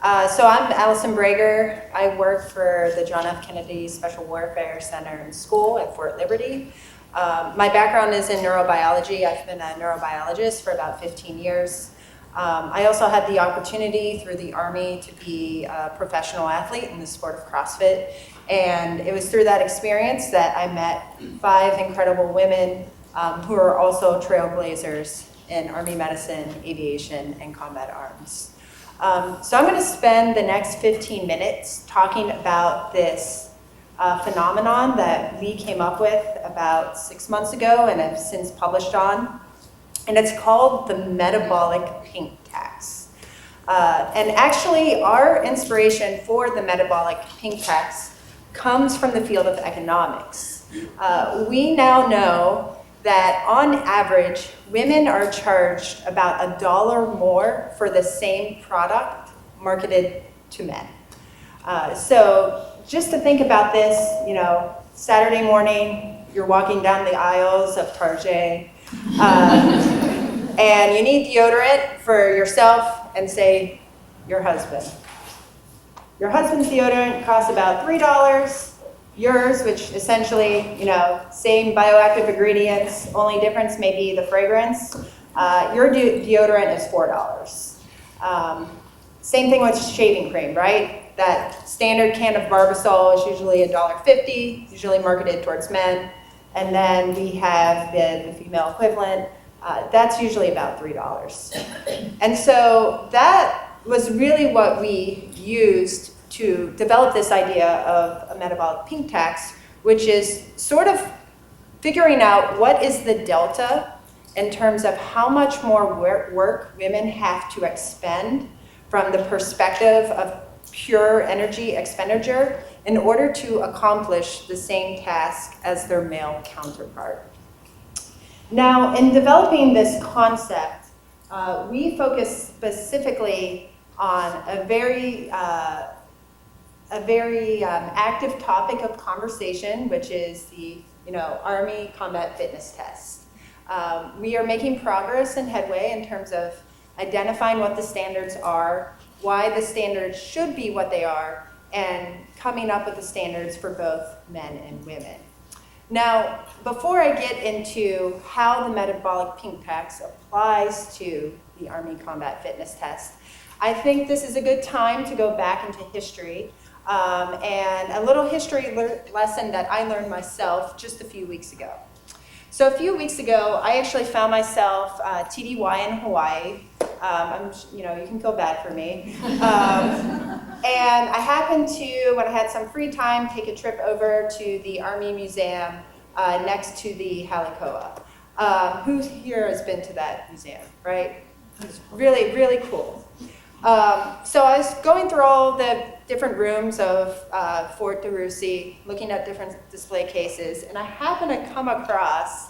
So I'm Allison Brager. I work for the John F. Kennedy Special Warfare Center and School at Fort Liberty. My background is in neurobiology. I've been a neurobiologist for about 15 years. I also had the opportunity through the Army to be a professional athlete in the sport of CrossFit. And it was through that experience that I met 5 incredible women who are also trailblazers in Army medicine, aviation, and combat arms. So I'm going to spend the next 15 minutes talking about this phenomenon that we came up with about 6 months ago and have since published on. And it's called the metabolic pink tax. And actually, our inspiration for the metabolic pink tax comes from the field of economics. We now know that on average, women are charged about $1 more for the same product marketed to men. So just to think about this, Saturday morning, you're walking down the aisles of Target, and you need deodorant for yourself and, say, your husband. Your husband's deodorant costs about $3. Yours, which essentially, same bioactive ingredients, only difference may be the fragrance. Your deodorant is $4. Same thing with shaving cream, right? That standard can of Barbasol is usually $1.50, usually marketed towards men. And then we have the female equivalent. That's usually about $3. And so that was really what we used to develop this idea of a metabolic pink tax, which is sort of figuring out what is the delta in terms of how much more work women have to expend from the perspective of pure energy expenditure in order to accomplish the same task as their male counterpart. Now, in developing this concept, we focus specifically on a very active topic of conversation, which is the Army combat fitness test. We are making progress and headway in terms of identifying what the standards are, why the standards should be what they are, and coming up with the standards for both men and women. Now, before I get into how the metabolic pink tax applies to the Army combat fitness test, I think this is a good time to go back into history. And a little history lesson that I learned myself just a few weeks ago. So a few weeks ago, I actually found myself TDY in Hawaii. You can feel bad for me. And I happened to, when I had some free time, take a trip over to the Army Museum next to the Halikoa. Who here has been to that museum, right? It's really, really cool. So I was going through all the different rooms of Fort DeRussy, looking at different display cases, and I happened to come across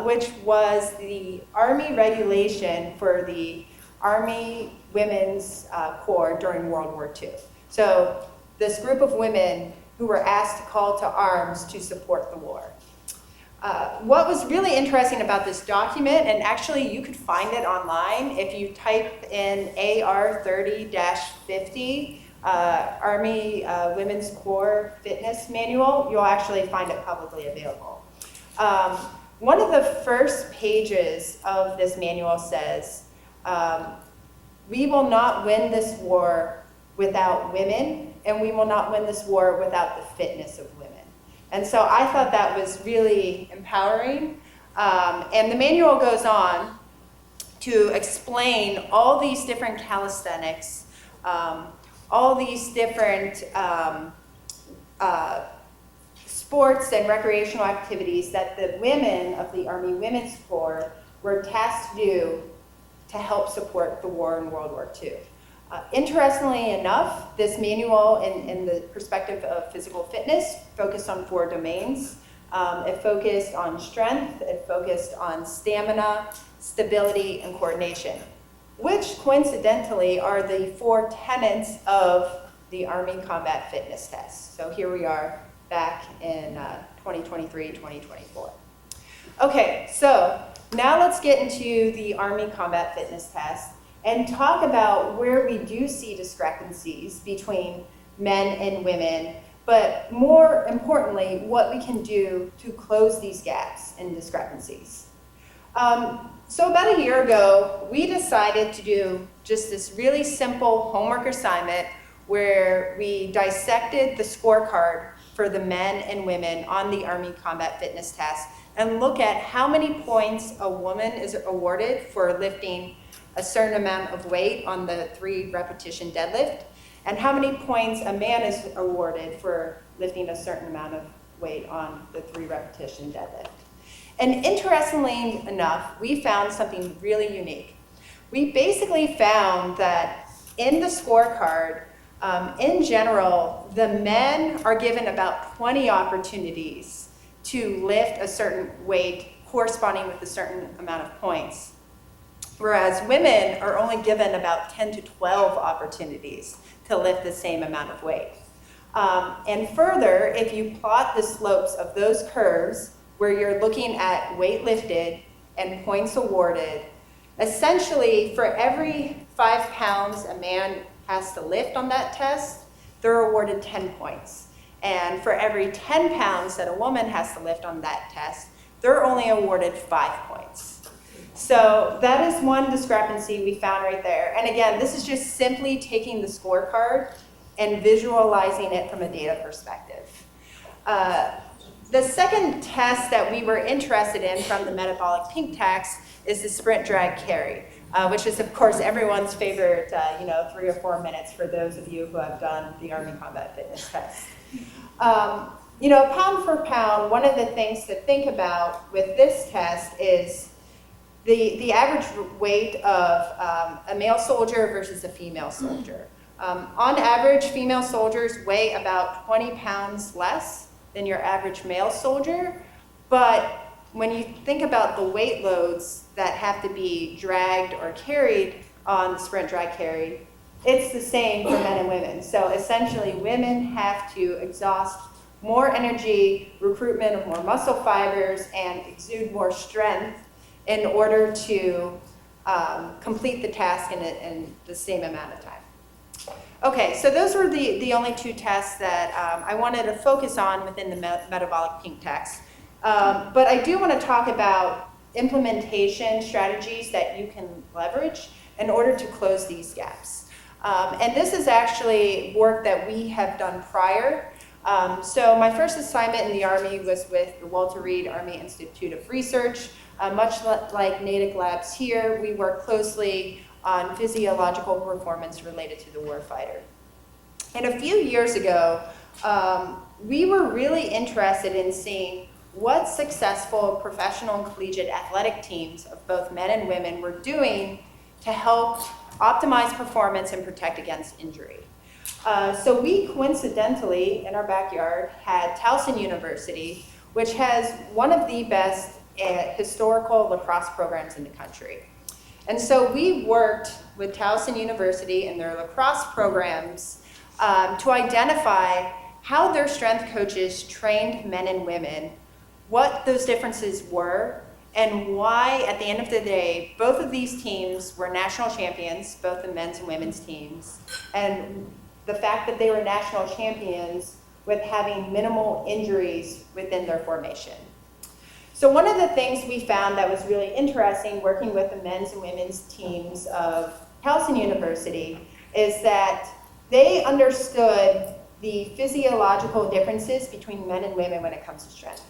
which was the Army regulation for the Army Women's Corps during World War II. So this group of women who were asked to call to arms to support the war. What was really interesting about this document, and actually you could find it online if you type in AR 30-50, Army Women's Corps Fitness Manual, you'll actually find it publicly available. One of the first pages of this manual says, we will not win this war without women, and we will not win this war without the fitness of women. And so I thought that was really empowering. And the manual goes on to explain all these different calisthenics, all these different sports and recreational activities that the women of the Army Women's Corps were tasked to do to help support the war in World War II. Interestingly enough, this manual, in the perspective of physical fitness, focused on 4 domains. It focused on strength, it focused on stamina, stability, and coordination, which coincidentally are the 4 tenets of the Army Combat Fitness Test. So here we are back in 2023, 2024. Okay, so now let's get into the Army Combat Fitness Test and talk about where we do see discrepancies between men and women, but more importantly, what we can do to close these gaps and discrepancies. So about a year ago, we decided to do just this really simple homework assignment where we dissected the scorecard for the men and women on the Army Combat Fitness Test and look at how many points a woman is awarded for lifting a certain amount of weight on the 3 repetition deadlift, and how many points a man is awarded for lifting a certain amount of weight on the 3 repetition deadlift. And interestingly enough, we found something really unique. We basically found that in the scorecard, in general, the men are given about 20 opportunities to lift a certain weight corresponding with a certain amount of points, whereas women are only given about 10 to 12 opportunities to lift the same amount of weight. And further, if you plot the slopes of those curves where you're looking at weight lifted and points awarded, essentially for every 5 pounds a man has to lift on that test, they're awarded 10 points. And for every 10 pounds that a woman has to lift on that test, they're only awarded 5 points. So that is one discrepancy we found right there. And again, this is just simply taking the scorecard and visualizing it from a data perspective. The second test that we were interested in from the metabolic pink text is the sprint drag carry, which is of course everyone's favorite 3 or 4 minutes for those of you who have done the Army Combat Fitness Test. Pound for pound, one of the things to think about with this test is the average weight of a male soldier versus a female soldier. On average, female soldiers weigh about 20 pounds less than your average male soldier, but when you think about the weight loads that have to be dragged or carried on the sprint drag carry, it's the same for men and women. So essentially, women have to exhaust more energy, recruitment of more muscle fibers, and exude more strength in order to complete the task in the same amount of time. Okay, so those were the only 2 tests that I wanted to focus on within the metabolic pink text. But I do want to talk about implementation strategies that you can leverage in order to close these gaps. And this is actually work that we have done prior. So my first assignment in the Army was with the Walter Reed Army Institute of Research. Much like Natick Labs here, we work closely on physiological performance related to the warfighter. And a few years ago, we were really interested in seeing what successful professional and collegiate athletic teams of both men and women were doing to help optimize performance and protect against injury. So we coincidentally, in our backyard, had Towson University, which has one of the best historical lacrosse programs in the country. And so we worked with Towson University and their lacrosse programs to identify how their strength coaches trained men and women, what those differences were, and why, at the end of the day, both of these teams were national champions, both the men's and women's teams, and the fact that they were national champions with having minimal injuries within their formation. So one of the things we found that was really interesting working with the men's and women's teams of Towson University is that they understood the physiological differences between men and women when it comes to strength.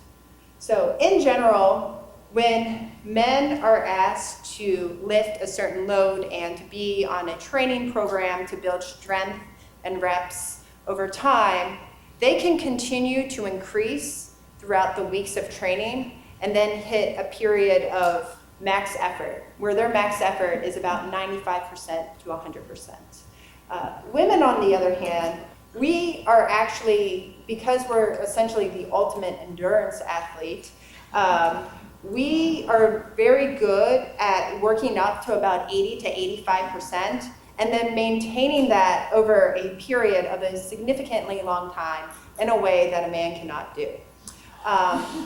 So in general, when men are asked to lift a certain load and to be on a training program to build strength and reps over time, they can continue to increase throughout the weeks of training and then hit a period of max effort, where their max effort is about 95% to 100%. Women, on the other hand, we are actually, because we're essentially the ultimate endurance athlete, we are very good at working up to about 80 to 85%, and then maintaining that over a period of a significantly long time in a way that a man cannot do.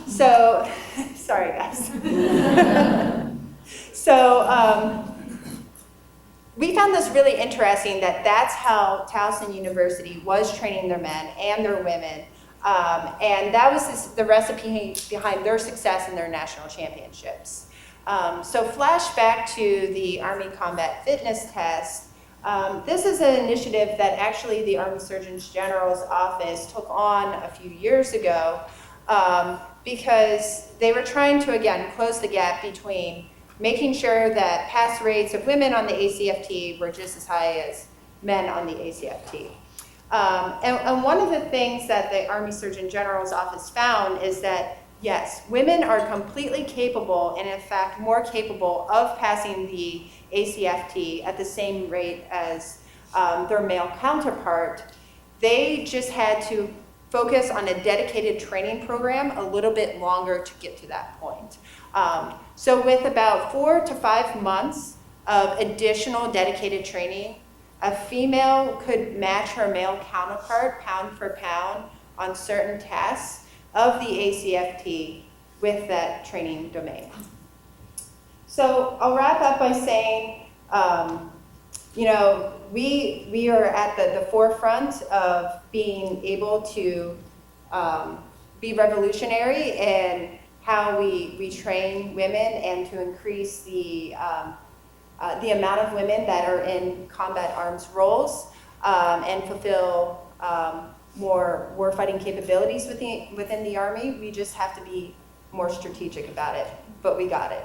Sorry guys. we found this really interesting that that's how Towson University was training their men and their women. And that was the recipe behind their success in their national championships. So flashback to the Army Combat Fitness Test. This is an initiative that actually the Army Surgeon General's office took on a few years ago because they were trying to, again, close the gap between making sure that pass rates of women on the ACFT were just as high as men on the ACFT. And one of the things that the Army Surgeon General's office found is that, yes, women are completely capable, and in fact more capable of passing the ACFT at the same rate as their male counterpart. They just had to focus on a dedicated training program a little bit longer to get to that point. So with about 4 to 5 months of additional dedicated training, a female could match her male counterpart pound for pound on certain tasks of the ACFT with that training domain. So I'll wrap up by saying, you know, we are at the forefront of being able to be revolutionary in how we train women and to increase the amount of women that are in combat arms roles and fulfill more warfighting capabilities within the Army. We just have to be more strategic about it, but we got it.